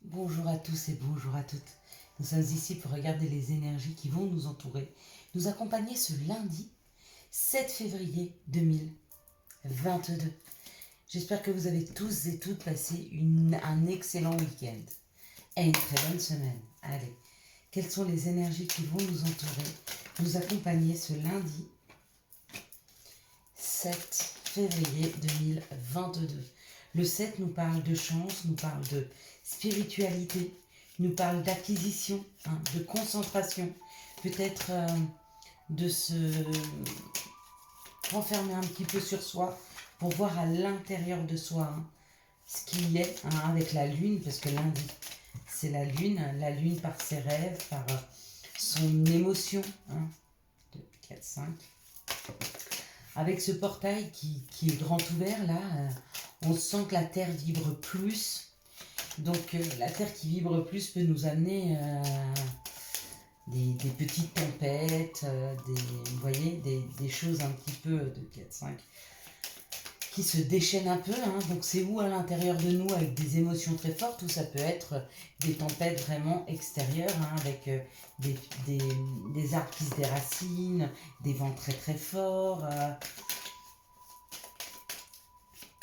Bonjour à tous et bonjour à toutes. Nous sommes ici pour regarder les énergies qui vont nous entourer, nous accompagner ce lundi 7 février 2022. J'espère que vous avez tous et toutes passé un excellent week-end et une très bonne semaine. Allez, quelles sont les énergies qui vont nous entourer, nous accompagner ce lundi 7 février 2022. Le 7 nous parle de chance, nous parle de spiritualité, nous parle d'acquisition, de concentration, peut-être de se renfermer un petit peu sur soi pour voir à l'intérieur de soi ce qu'il est avec la lune, parce que lundi c'est la lune par ses rêves, par son émotion. 2, 4, 5. Avec ce portail qui est grand ouvert là, on sent que la terre vibre plus. Donc la terre qui vibre plus peut nous amener des petites tempêtes, vous voyez, des choses un petit peu de 4, 5 qui se déchaînent un peu. Donc c'est où à l'intérieur de nous avec des émotions très fortes, ou ça peut être des tempêtes vraiment extérieures, avec des arbres qui se déracinent, des vents très très forts.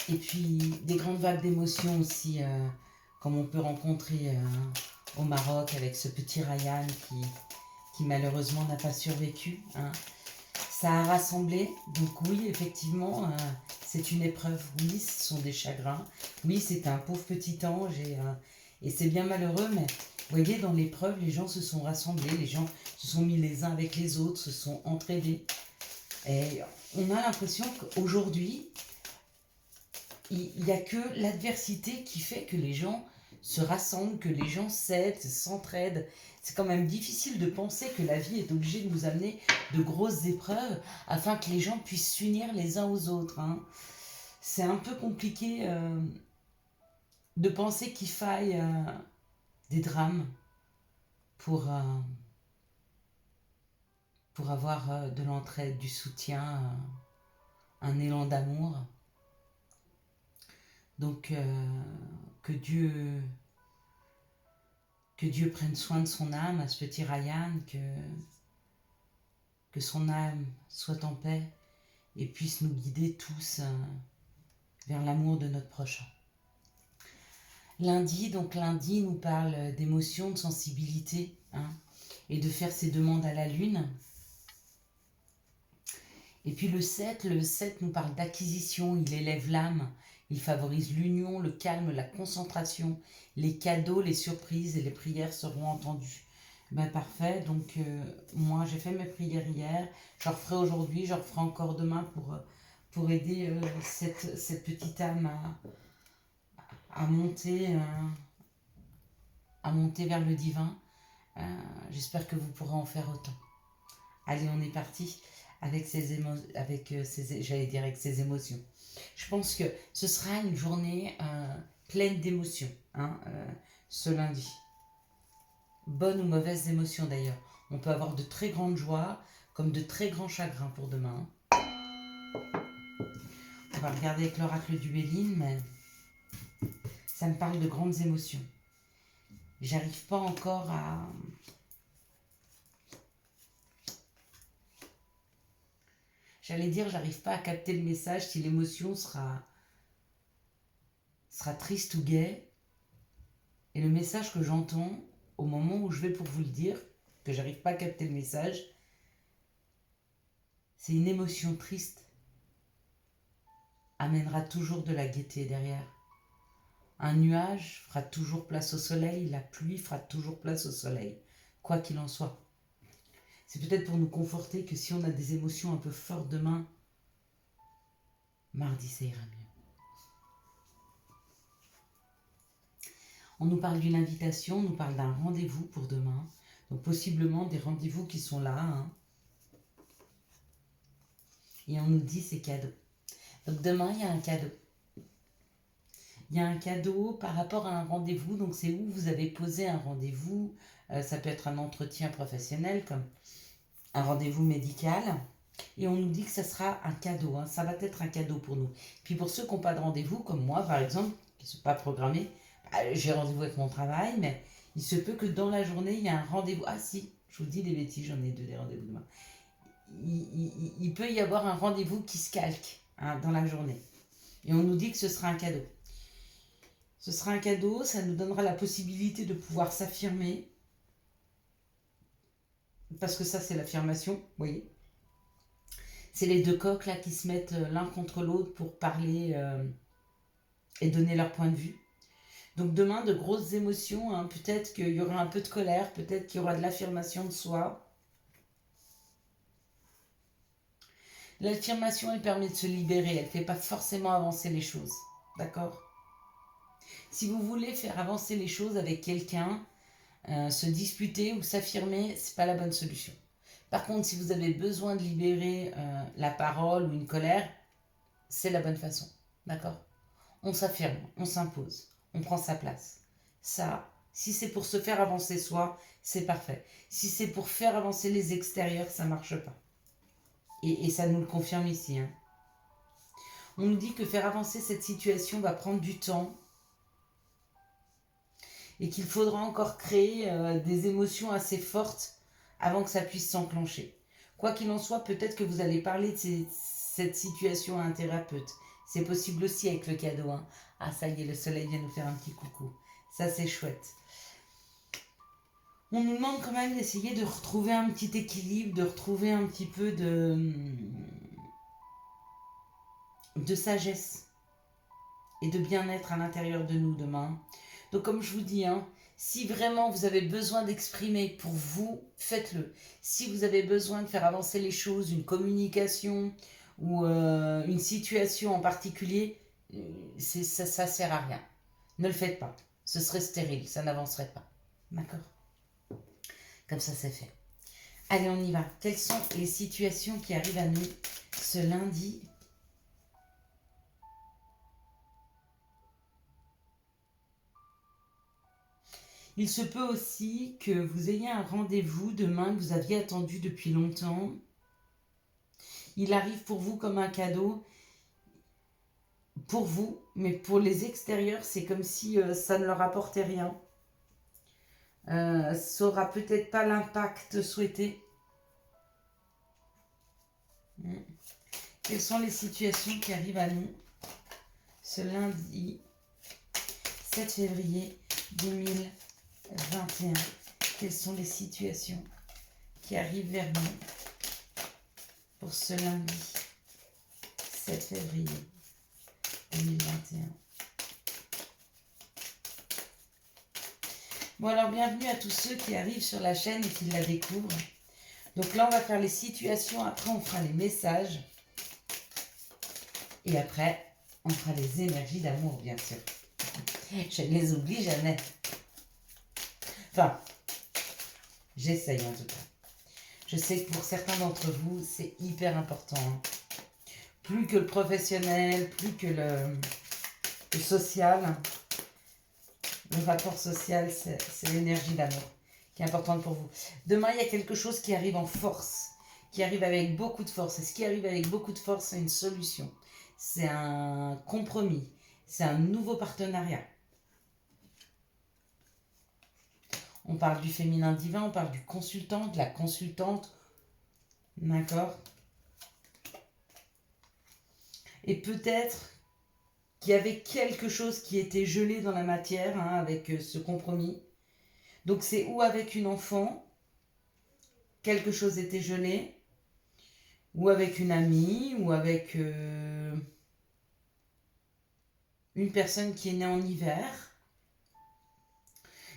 Et puis des grandes vagues d'émotions aussi, comme on peut rencontrer au Maroc avec ce petit Ryan qui malheureusement n'a pas survécu. Ça a rassemblé, donc oui, effectivement, c'est une épreuve. Oui, ce sont des chagrins. Oui, c'est un pauvre petit ange et c'est bien malheureux, mais vous voyez, dans l'épreuve, les gens se sont rassemblés, les gens se sont mis les uns avec les autres, se sont entraînés. Et on a l'impression qu'aujourd'hui, il n'y a que l'adversité qui fait que les gens se rassemblent, que les gens s'aident, s'entraident. C'est quand même difficile de penser que la vie est obligée de nous amener de grosses épreuves afin que les gens puissent s'unir les uns aux autres. C'est un peu compliqué de penser qu'il faille des drames pour avoir de l'entraide, du soutien, un élan d'amour. Donc que Dieu prenne soin de son âme, à ce petit Ryan, que son âme soit en paix et puisse nous guider tous vers l'amour de notre prochain. Lundi nous parle d'émotion, de sensibilité, et de faire ses demandes à la lune. Et puis le 7 nous parle d'acquisition, il élève l'âme, il favorise l'union, le calme, la concentration, les cadeaux, les surprises et les prières seront entendues. Ben parfait, donc moi j'ai fait mes prières hier, je referai aujourd'hui, je referai encore demain pour aider cette petite âme à monter vers le divin. J'espère que vous pourrez en faire autant. Allez, on est parti avec ces émotions. Je pense que ce sera une journée pleine d'émotions, ce lundi. Bonnes ou mauvaises émotions d'ailleurs. On peut avoir de très grandes joies comme de très grands chagrins pour demain. On va regarder avec l'oracle du Béline, mais ça me parle de grandes émotions. J'arrive pas encore à... J'allais dire, j'arrive pas à capter le message si l'émotion sera triste ou gaie. Et le message que j'entends au moment où je vais pour vous le dire, que j'arrive pas à capter le message, c'est une émotion triste amènera toujours de la gaieté derrière. Un nuage fera toujours place au soleil, la pluie fera toujours place au soleil, quoi qu'il en soit. C'est peut-être pour nous conforter que si on a des émotions un peu fortes demain, mardi ça ira mieux. On nous parle d'une invitation, on nous parle d'un rendez-vous pour demain, donc possiblement des rendez-vous qui sont là, et on nous dit c'est cadeau. Donc demain il y a un cadeau. Il y a un cadeau par rapport à un rendez-vous, donc c'est où vous avez posé un rendez-vous, ça peut être un entretien professionnel comme un rendez-vous médical, et on nous dit que ça sera un cadeau, ça va être un cadeau pour nous. Puis pour ceux qui n'ont pas de rendez-vous, comme moi par exemple, qui ne sont pas programmés, j'ai rendez-vous avec mon travail, mais il se peut que dans la journée, il y a un rendez-vous. Ah si, je vous dis des bêtises, j'en ai deux des rendez-vous demain. Il peut y avoir un rendez-vous qui se calque, hein, dans la journée. Et on nous dit que ce sera un cadeau. Ce sera un cadeau, ça nous donnera la possibilité de pouvoir s'affirmer. Parce que ça, c'est l'affirmation, vous voyez. C'est les deux coqs là qui se mettent l'un contre l'autre pour parler et donner leur point de vue. Donc demain, de grosses émotions, hein. Peut-être qu'il y aura un peu de colère, peut-être qu'il y aura de l'affirmation de soi. L'affirmation, elle permet de se libérer, elle ne fait pas forcément avancer les choses. D'accord? Si vous voulez faire avancer les choses avec quelqu'un, se disputer ou s'affirmer, c'est pas la bonne solution. Par contre, si vous avez besoin de libérer la parole ou une colère, c'est la bonne façon. D'accord? On s'affirme, on s'impose, on prend sa place. Ça, si c'est pour se faire avancer soi, c'est parfait. Si c'est pour faire avancer les extérieurs, ça marche pas. Et ça nous le confirme ici, hein. On nous dit que faire avancer cette situation va prendre du temps et qu'il faudra encore créer des émotions assez fortes avant que ça puisse s'enclencher. Quoi qu'il en soit, peut-être que vous allez parler de cette situation à un thérapeute. C'est possible aussi avec le cadeau, hein. Ah, ça y est, le soleil vient nous faire un petit coucou. Ça, c'est chouette. On nous demande quand même d'essayer de retrouver un petit équilibre, de retrouver un petit peu de sagesse et de bien-être à l'intérieur de nous demain. Donc comme je vous dis, hein, si vraiment vous avez besoin d'exprimer pour vous, faites-le. Si vous avez besoin de faire avancer les choses, une communication ou une situation en particulier, ça sert à rien. Ne le faites pas. Ce serait stérile, ça n'avancerait pas. D'accord? Comme ça, c'est fait. Allez, on y va. Quelles sont les situations qui arrivent à nous ce lundi ? Il se peut aussi que vous ayez un rendez-vous demain que vous aviez attendu depuis longtemps. Il arrive pour vous comme un cadeau, pour vous, mais pour les extérieurs, c'est comme si ça ne leur apportait rien. Ça n'aura peut-être pas l'impact souhaité. Quelles sont les situations qui arrivent à nous ce lundi 7 février 2021? Quelles sont les situations qui arrivent vers nous pour ce lundi 7 février 2021? Bon alors bienvenue à tous ceux qui arrivent sur la chaîne et qui la découvrent. Donc là on va faire les situations, après on fera les messages. Et après on fera les énergies d'amour bien sûr. Je ne les oublie jamais. Enfin, j'essaye en tout cas. Je sais que pour certains d'entre vous c'est hyper important, hein. Plus que le professionnel, plus que le social. Le rapport social, c'est l'énergie d'amour qui est importante pour vous. Demain, il y a quelque chose qui arrive en force, qui arrive avec beaucoup de force. Et ce qui arrive avec beaucoup de force, c'est une solution. C'est un compromis. C'est un nouveau partenariat. On parle du féminin divin, on parle du consultant, de la consultante. D'accord? Et peut-être qu'il y avait quelque chose qui était gelé dans la matière, hein, avec ce compromis. Donc c'est ou avec une enfant, quelque chose était gelé, ou avec une amie, ou avec une personne qui est née en hiver.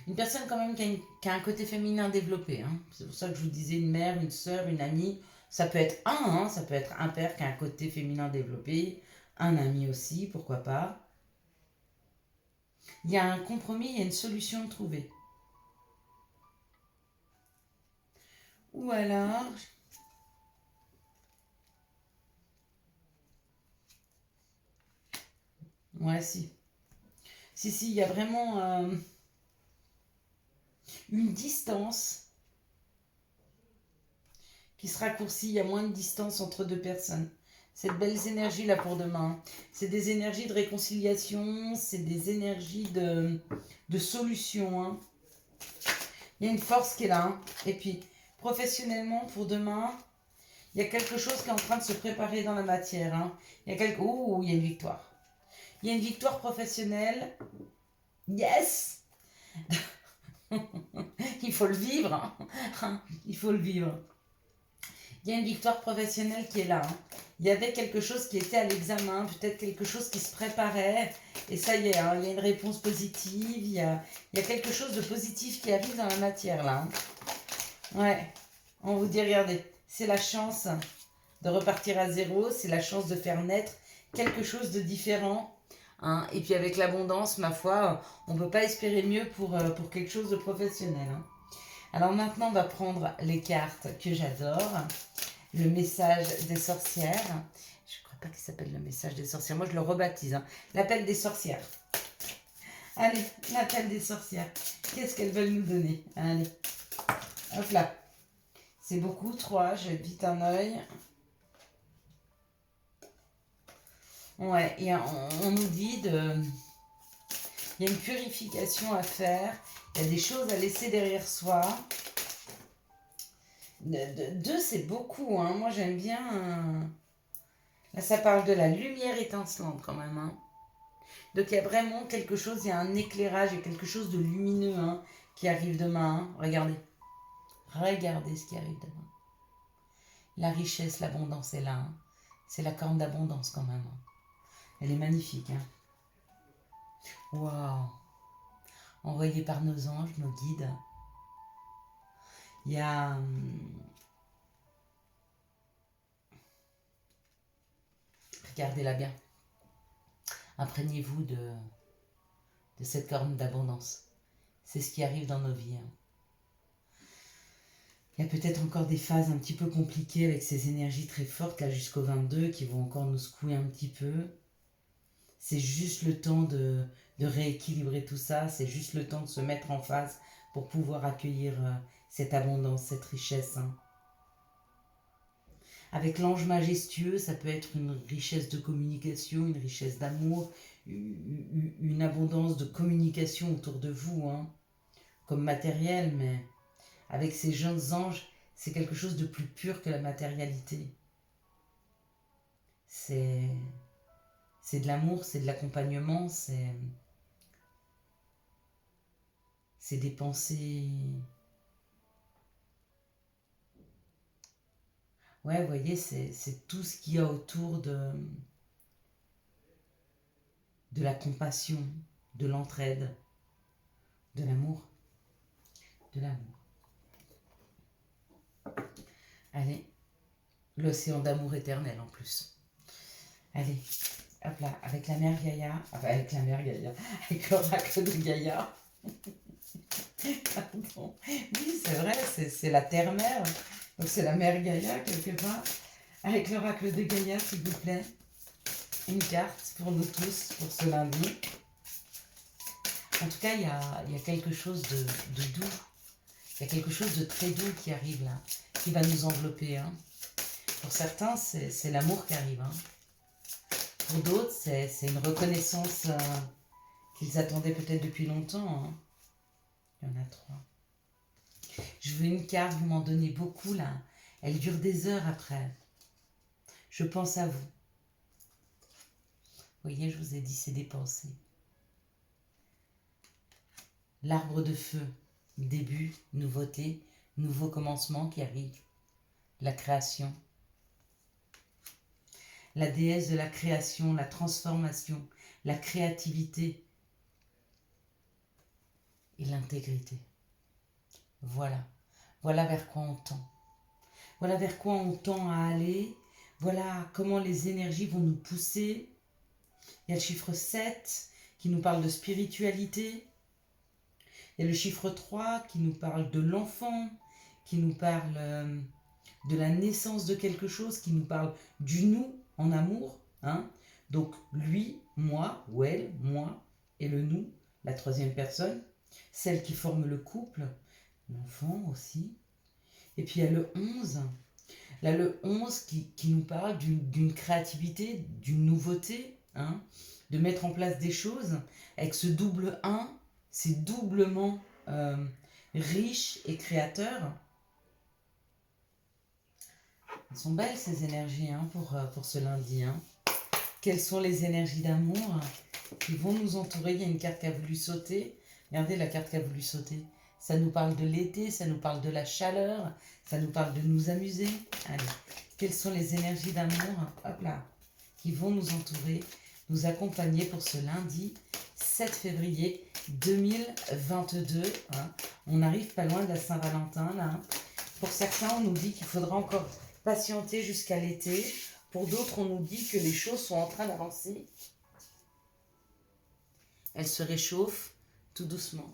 Une personne quand même qui a un côté féminin développé, hein. C'est pour ça que je vous disais une mère, une sœur, une amie. Ça peut être ça peut être un père qui a un côté féminin développé, un ami aussi, pourquoi pas. Il y a un compromis, il y a une solution trouvée. Ou alors... Ouais, si. Si, il y a vraiment une distance qui se raccourcit. Il y a moins de distance entre deux personnes. Cette belles énergies là pour demain. C'est des énergies de réconciliation, c'est des énergies de solution. Hein. Il y a une force qui est là. Hein. Et puis, professionnellement, pour demain, il y a quelque chose qui est en train de se préparer dans la matière. Hein. Il y a il y a une victoire. Il y a une victoire professionnelle. Yes. Il faut le vivre. Hein. Il faut le vivre. Il y a une victoire professionnelle qui est là. Hein. Il y avait quelque chose qui était à l'examen, peut-être quelque chose qui se préparait. Et ça y est, hein, il y a une réponse positive. Il y a quelque chose de positif qui arrive dans la matière là. Hein. Ouais. On vous dit, regardez, c'est la chance de repartir à zéro. C'est la chance de faire naître quelque chose de différent. Hein. Et puis avec l'abondance, ma foi, on ne peut pas espérer mieux pour quelque chose de professionnel. Hein. Alors maintenant, on va prendre les cartes que j'adore. Le message des sorcières. Je ne crois pas qu'il s'appelle le message des sorcières. Moi, je le rebaptise. Hein. L'appel des sorcières. Allez, l'appel des sorcières. Qu'est-ce qu'elles veulent nous donner? Allez. Hop là. C'est beaucoup, 3. Je jette vite un œil. Ouais, et on nous dit de... Il y a une purification à faire. Il y a des choses à laisser derrière soi. 2, c'est beaucoup. Hein. Moi, j'aime bien... Là, ça parle de la lumière étincelante quand même. Hein. Donc, il y a vraiment quelque chose, il y a un éclairage, il y a quelque chose de lumineux hein, qui arrive demain. Hein. Regardez. Regardez ce qui arrive demain. La richesse, l'abondance est là. Hein. C'est la corne d'abondance quand même. Hein. Elle est magnifique. Hein. Waouh. Envoyée par nos anges, nos guides. Il y a... Regardez-la bien. Imprégnez-vous de cette corne d'abondance. C'est ce qui arrive dans nos vies. Hein. Il y a peut-être encore des phases un petit peu compliquées avec ces énergies très fortes, là jusqu'au 22, qui vont encore nous secouer un petit peu. C'est juste le temps de rééquilibrer tout ça, c'est juste le temps de se mettre en face pour pouvoir accueillir cette abondance, cette richesse. Hein. Avec l'ange majestueux, ça peut être une richesse de communication, une richesse d'amour, une abondance de communication autour de vous, hein, comme matériel, mais avec ces jeunes anges, c'est quelque chose de plus pur que la matérialité. C'est de l'amour, c'est de l'accompagnement, c'est des pensées... Ouais, vous voyez, c'est tout ce qu'il y a autour de la compassion, de l'entraide, de l'amour. De l'amour. Allez, l'océan d'amour éternel en plus. Allez, hop là, avec la mère Gaïa, enfin avec la mère Gaïa, avec l'oracle de Gaïa. Pardon. Oui, c'est vrai, c'est la terre-mère. Donc c'est la mère Gaïa quelque part. Avec l'oracle de Gaïa, s'il vous plaît. Une carte pour nous tous, pour ce lundi. En tout cas, il y a quelque chose de doux. Il y a quelque chose de très doux qui arrive là, qui va nous envelopper. Hein. Pour certains, c'est l'amour qui arrive. Hein. Pour d'autres, c'est une reconnaissance qu'ils attendaient peut-être depuis longtemps. Hein. Il y en a 3. Je veux une carte, vous m'en donnez beaucoup là. Elle dure des heures après. Je pense à vous. Vous voyez, je vous ai dit, c'est des pensées. L'arbre de feu, début, nouveauté, nouveau commencement qui arrive. La création. La déesse de la création, la transformation, la créativité et l'intégrité. Voilà. Voilà vers quoi on tend. Voilà vers quoi on tend à aller. Voilà comment les énergies vont nous pousser. Il y a le chiffre 7 qui nous parle de spiritualité. Il y a le chiffre 3 qui nous parle de l'enfant, qui nous parle de la naissance de quelque chose, qui nous parle du nous en amour. Hein. Donc lui, moi, ou elle, moi, et le nous, la troisième personne, celle qui forme le couple, l'enfant aussi. Et puis il y a le 11 Là, le 11 qui nous parle d'une créativité, d'une nouveauté, hein, de mettre en place des choses. Avec ce double 1, c'est doublement riche et créateur. Elles sont belles ces énergies hein, pour ce lundi. Hein. Quelles sont les énergies d'amour qui vont nous entourer? Il y a une carte qui a voulu sauter. Regardez la carte qui a voulu sauter. Ça nous parle de l'été, ça nous parle de la chaleur, ça nous parle de nous amuser. Allez, quelles sont les énergies d'amour, hop là, qui vont nous entourer, nous accompagner pour ce lundi 7 février 2022. Hein. On arrive pas loin de la Saint-Valentin là. Pour certains, on nous dit qu'il faudra encore patienter jusqu'à l'été. Pour d'autres, on nous dit que les choses sont en train d'avancer. Elles se réchauffent tout doucement.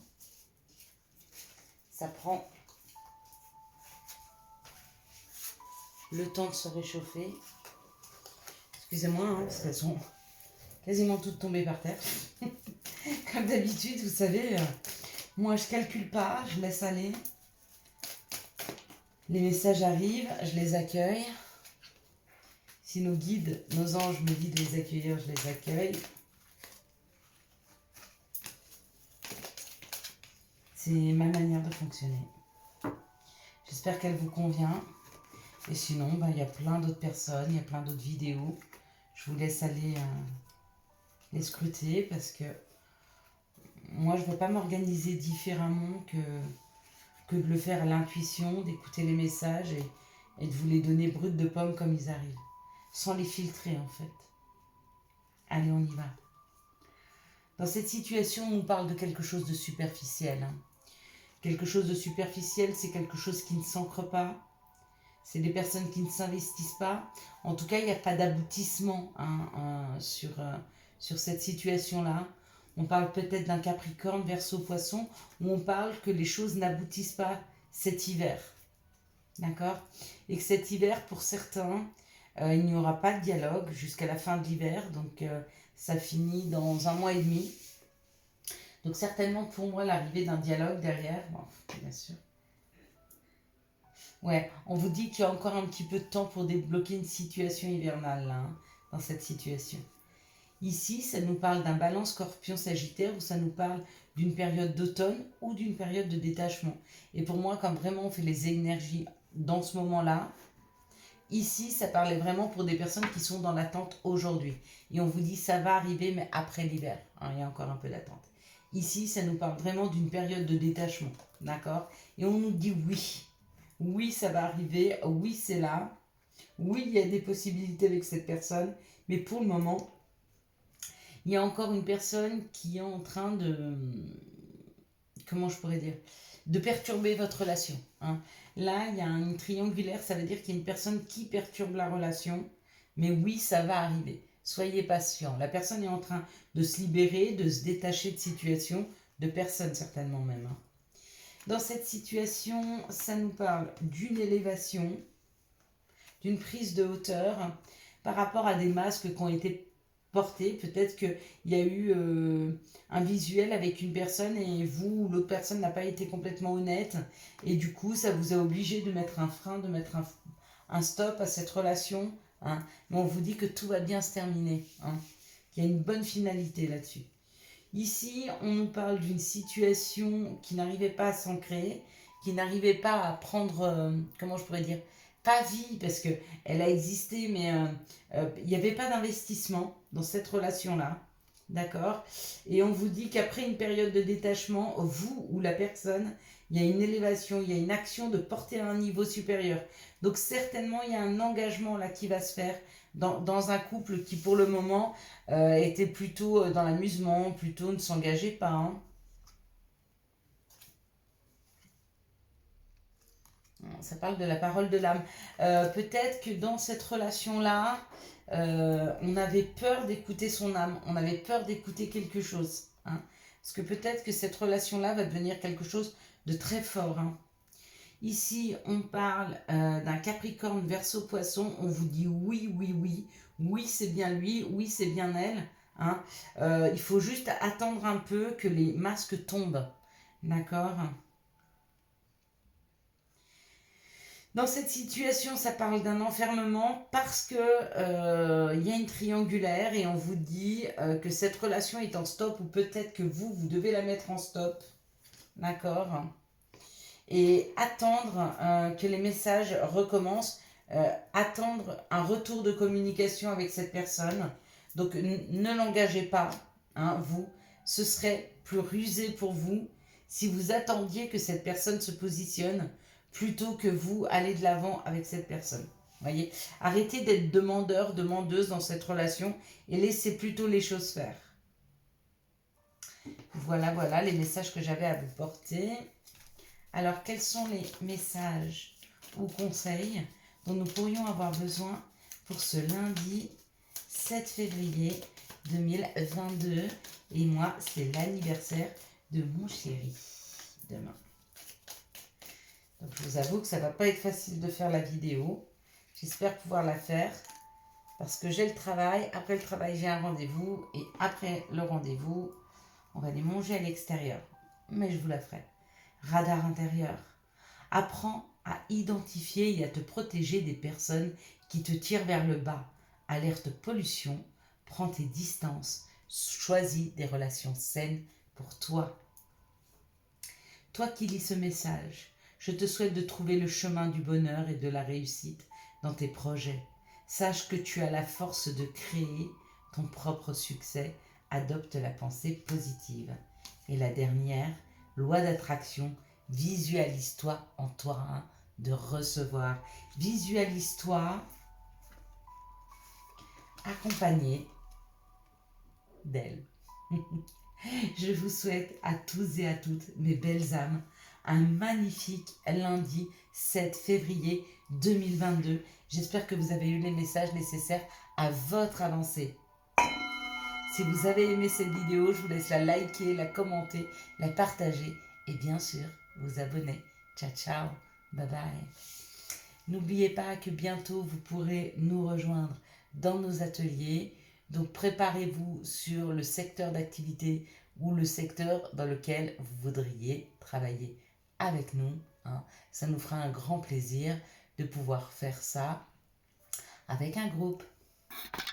Ça prend le temps de se réchauffer. Excusez-moi, hein, parce qu'elles sont quasiment toutes tombées par terre. Comme d'habitude, vous savez, moi je calcule pas, je laisse aller. Les messages arrivent, je les accueille. Si nos guides, nos anges me disent de les accueillir, je les accueille. C'est ma manière de fonctionner. J'espère qu'elle vous convient. Et sinon, il y a plein d'autres personnes, il y a plein d'autres vidéos. Je vous laisse aller les scruter parce que moi, je ne veux pas m'organiser différemment que de le faire à l'intuition, d'écouter les messages et de vous les donner bruts de pommes comme ils arrivent. Sans les filtrer, en fait. Allez, on y va. Dans cette situation, on nous parle de quelque chose de superficiel. Hein. Quelque chose de superficiel, c'est quelque chose qui ne s'ancre pas. C'est des personnes qui ne s'investissent pas. En tout cas, il n'y a pas d'aboutissement sur cette situation-là. On parle peut-être d'un Capricorne, Verseau, Poisson, où on parle que les choses n'aboutissent pas cet hiver. D'accord? Et que cet hiver, pour certains, il n'y aura pas de dialogue jusqu'à la fin de l'hiver. Donc, ça finit dans 1 mois et demi. Donc, certainement, pour moi, l'arrivée d'un dialogue derrière, bon, bien sûr. Ouais, on vous dit qu'il y a encore un petit peu de temps pour débloquer une situation hivernale, là, hein, dans cette situation. Ici, ça nous parle d'un balance Scorpion-Sagittaire ou ça nous parle d'une période d'automne ou d'une période de détachement. Et pour moi, comme vraiment on fait les énergies dans ce moment-là, ici, ça parlait vraiment pour des personnes qui sont dans l'attente aujourd'hui. Et on vous dit ça va arriver, mais après l'hiver. Hein, il y a encore un peu d'attente. Ici, ça nous parle vraiment d'une période de détachement. D'accord? Et on nous dit oui. Oui, ça va arriver. Oui, c'est là. Oui, il y a des possibilités avec cette personne. Mais pour le moment, il y a encore une personne qui est en train de... Comment je pourrais dire? De perturber votre relation. Hein. Là, il y a une triangulaire, ça veut dire qu'il y a une personne qui perturbe la relation. Mais oui, ça va arriver. Soyez patient. La personne est en train de se libérer, de se détacher de situations, de personnes certainement même. Hein. Dans cette situation, ça nous parle d'une élévation, d'une prise de hauteur par rapport à des masques qui ont été portés. Peut-être qu'il y a eu un visuel avec une personne et vous ou l'autre personne n'a pas été complètement honnête. Et du coup, ça vous a obligé de mettre un frein, de mettre un stop à cette relation. Hein. Mais on vous dit que tout va bien se terminer. Hein. Qu'il y a une bonne finalité là-dessus. Ici, on nous parle d'une situation qui n'arrivait pas à s'ancrer, qui n'arrivait pas à prendre, comment je pourrais dire, pas vie, parce qu'elle a existé, mais il n'y avait pas d'investissement dans cette relation-là. D'accord? Et on vous dit qu'après une période de détachement, vous ou la personne, il y a une élévation, il y a une action de porter à un niveau supérieur. Donc certainement, il y a un engagement là qui va se faire dans un couple qui, pour le moment, était plutôt dans l'amusement, plutôt ne s'engageait pas. Hein. Ça parle de la parole de l'âme. Peut-être que dans cette relation-là, on avait peur d'écouter son âme, on avait peur d'écouter quelque chose. Hein. Parce que peut-être que cette relation-là va devenir quelque chose de très fort. Hein. Ici, on parle d'un Capricorne, Verseau, Poisson. On vous dit oui, oui, oui. Oui, c'est bien lui. Oui, c'est bien elle. Hein. Il faut juste attendre un peu que les masques tombent. D'accord ? Dans cette situation, ça parle d'un enfermement parce que y a une triangulaire et on vous dit que cette relation est en stop ou peut-être que vous devez la mettre en stop. D'accord? Et attendre que les messages recommencent, attendre un retour de communication avec cette personne. Donc ne l'engagez pas, hein, vous. Ce serait plus rusé pour vous si vous attendiez que cette personne se positionne plutôt que vous aller de l'avant avec cette personne. Voyez, arrêtez d'être demandeur, demandeuse dans cette relation et laissez plutôt les choses faire. Voilà, voilà les messages que j'avais à vous porter. Alors, quels sont les messages ou conseils dont nous pourrions avoir besoin pour ce lundi 7 février 2022? Et moi, c'est l'anniversaire de mon chéri demain. Donc, je vous avoue que ça ne va pas être facile de faire la vidéo. J'espère pouvoir la faire parce que j'ai le travail. Après le travail, j'ai un rendez-vous. Et après le rendez-vous, on va aller manger à l'extérieur. Mais je vous la ferai. Radar intérieur. Apprends à identifier et à te protéger des personnes qui te tirent vers le bas. Alerte pollution, prends tes distances, choisis des relations saines pour toi. Toi qui lis ce message, je te souhaite de trouver le chemin du bonheur et de la réussite dans tes projets. Sache que tu as la force de créer ton propre succès. Adopte la pensée positive. Et la dernière, loi d'attraction, visualise-toi en train de recevoir. Visualise-toi accompagné d'elle. Je vous souhaite à tous et à toutes, mes belles âmes, un magnifique lundi 7 février 2022. J'espère que vous avez eu les messages nécessaires à votre avancée. Si vous avez aimé cette vidéo, je vous laisse la liker, la commenter, la partager et bien sûr vous abonner. Ciao, ciao, bye bye. N'oubliez pas que bientôt vous pourrez nous rejoindre dans nos ateliers. Donc préparez-vous sur le secteur d'activité ou le secteur dans lequel vous voudriez travailler avec nous. Hein. Ça nous fera un grand plaisir de pouvoir faire ça avec un groupe.